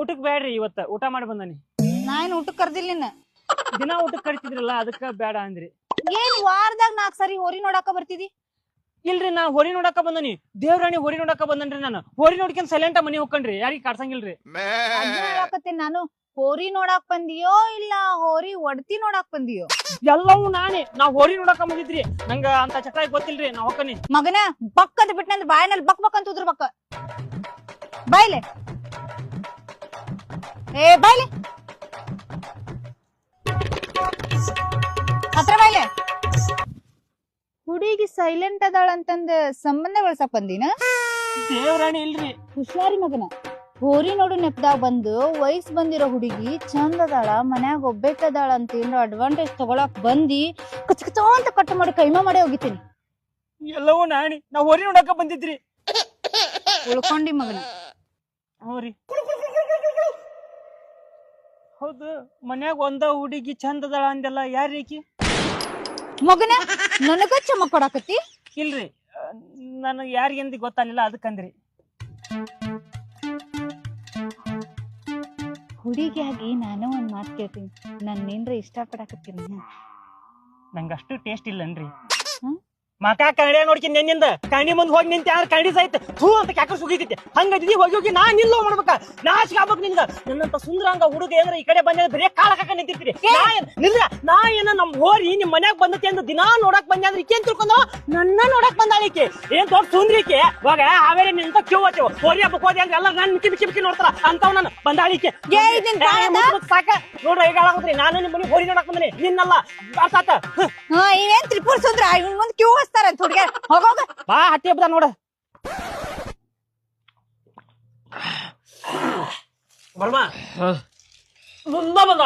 ಊಟಕ್ ಬ್ಯಾಡ್ರಿ ಇವತ್ತ ಊಟ ಮಾಡಿ ಬಂದಾನಿ. ನಾ ಏನ್ ಊಟಕ್ ಕರ್ದಿಲ್ಲ ನಿನ್ನ. ದಿನಾ ಊಟಕ್ ಕರಿತಿದ್ರಲ್ಲ ಅದಕ್ಕ ಬೇಡ ಅಂದ್ರಿ. ಏನ್ ವಾರದಾಗ 4 ಸರಿ ಹೋರಿ ನೋಡಾಕ ಬರ್ತಿದಿ? ಇಲ್ರಿ ನಾ ಹೋರಿ ನೋಡಾಕ ಬಂದನಿ. ದೇವ್ರಾಣಿ ಹೋರಿ ನೋಡಾಕ ಬಂದನ್ರಿ ನಾನು. ಹೋರಿ ನೋಡ್ಕೊಂಡ್ ಸೈಲೆಂಟ್ ಮನಿ ಹೋಗ್ಕಂಡ್ರಿ, ಯಾರಿಗ್ ಕಾಡ್ಸಂಗಿಲ್ರಿ. ಹೇಳಾಕತ್ತೇನ್ ನಾನು. ಹೋರಿ ನೋಡಾಕ್ ಬಂದಿಯೋ ಇಲ್ಲ ಹೋರಿ ಒಡತಿ ನೋಡಾಕ್ ಬಂದಿಯೋ? ಎಲ್ಲವೂ ನಾನೇ. ನಾ ಹೋರಿ ನೋಡಾಕ ಬಂದಿದ್ರಿ. ನಂಗ ಅಂತ ಚಟ ಗೊತ್ತಿಲ್ರಿ, ನಾ ಹೋಗ್ಕನಿ. ಮಗನ ಬಕ್ ಅಂತ ಬಿಟ್ಟನಂದ್ರ ಬಾಯನಲ್ಲಿ ಬಕ್ ಬಕ್ ಅಂತ ಉದ್ರ ಬಕ್ಕ. ಬಾಯ್ಲೆ ಏ ಬಾಯ್ಲೆ ಹತ್ರ ಬಾಯ್ಲೆ. ಹುಡುಗಿ ಸೈಲೆಂಟ್ ಅದಾಳ ಅಂತಂದ ಸಂಬಂಧ ಬೆಳ್ಸಕ್ ಬಂದಿನ? ದೇವ್ರಾಣಿ ಇಲ್ರಿ. ಹುಷಾರಿ ಮಗನ. ಹೋರಿ ನೋಡು ನೆಪದಾಗ ಬಂದು ವಯಸ್ ಬಂದಿರೋ ಹುಡುಗಿ ಚಂದ ಅದಾಳ, ಮನ್ಯಾಗ ಒಬ್ಬೇಕದಾಳ ಅಂತ ಏನ್ರ ಅಡ್ವಾಂಟೇಜ್ ತಗೊಳಕ್ ಬಂದಿ ಕಚ್ ಕಚ ಅಂತ ಕಟ್ ಮಾಡಿ ಕೈಮಾ ಮಾಡಿ ಹೋಗಿತೀನಿ. ಎಲ್ಲವೂ ನಾಣಿ. ನಾ ಹೋರಿ ನೋಡಾಕ ಬಂದಿದ್ರಿ. ಉಳ್ಕೊಂಡಿ ಮಗನ. ಹೋರಿ ಹೌದು. ಮನ್ಯಾಗ ಒಂದ ಹುಡುಗಿ ಚಂದ ಅದಾಳ ಅಂದೆಲ್ಲ ಯಾರೀಕಿ? ಮಗನ ನನಗ ಚಮಕ್ ಕೊಡಾಕತ್ತಿ? ಇಲ್ರಿ, ನನಗ್ ಯಾರಿಗೆಂದಿ ಗೊತ್ತಾಗ್ಲಿಲ್ಲ ಅದಕ್ಕಂದ್ರಿ. ಹುಡುಗಿಯಾಗಿ ನಾನು ಒಂದ್ ಮಾತು ಕೇಳ್ತೀನಿ, ನನ್ನೇನ್ರ ಇಷ್ಟ ಪಡಾಕತ್ತೀನಿ? ನಂಗ ಅಷ್ಟು ಟೇಸ್ಟ್ ಇಲ್ಲನ್ರಿ. ಮಕ ಕನ್ನಡ ನೋಡ್ಕಿನ್ ನೆನ್ನಿಂದ ಕಣ್ಣಿ ಮುಂದ್ ಹೋಗಿ ನಿಂತ ಯಾರು ಕಣ್ಣಿ ಸಹಿತ ಹೂ ಅಂತ ಕ್ಯಾಕ ಸುಗಿತೈತಿ. ಹಂಗದಿ ಹೋಗಿ ಹೋಗಿ ನಾ ನಿಲ್ಲೋ ಮಾಡ್ಬೇಕ. ನಾಚಿಕೆ ಆಗ್ಬೇಕು ನಿನ್ಗ. ನನ್ನಂತ ಸುಂದರಂಗ ಹುಡುಗ ಏನ್ರ ಈ ಕಡೆ ಬಂದ ಬರೇ ಕಾಳಕಾಕ ನಿಂತಿರ್ತೀರಿ. ನಾ ಏನ ನಮ್ ಹೋರಿ ನಿಮ್ ಮನ್ಯಾಗ ಬಂದತಿ ಅಂದ ದಿನಾ ನೋಡಕ್ ಬಂದ ಅಂದ್ರೆ ಈಕೇನ್ ತಿಳ್ಕೊಂಡ ನನ್ನ ನೋಡಕ್ ಬಂದಾಳಿಕೆ. ಏನ್ ದೊಡ್ಡ ಸುಂದ್ರಿಕೆ. ಇವಾಗ ಆವೇರೆ ನಿಂತ ಕ್ಯೂ ಹಚ್ಚು ಹೋರಿ ಹಬ್ಬಕ್ ಹೋದಿ ಅಂದ್ರೆ ಎಲ್ಲ ನನ್ ಮಿಕ್ಕಿ ಬಿಕ್ಕಿ ಬಿಕ್ಕಿ ನೋಡ್ತಾರ ಅಂತವ್ ನಾನು ಬಂದಾಳಿಕೆ. ಸಾಕ ನೋಡ್ರಿ ಈಗ ಹೇಳಾಕತ್ರಿ. ನಾನು ನಿಮ್ ಮನೆ ಹೋರಿ ನೋಡಕ್ ಬಂದನಿ, ನಿನ್ನಲ್ಲ. ಅರ್ಥ ಆತ? ಇವೇನ್ ತ್ರಿಪುರ್ ಸುಂದ್ರ ಇವನ್ ಮುಂದ್ ಕ್ಯೂ ಹಚ್ತಾರ ಅಂತ ಹುಡುಗ. ಹೋಗೋಗ ಬಾ ಹಟ್ಟಿ ಹಬ್ಬದ ನೋಡ. ಬರ್ಮಾ ಬಂದ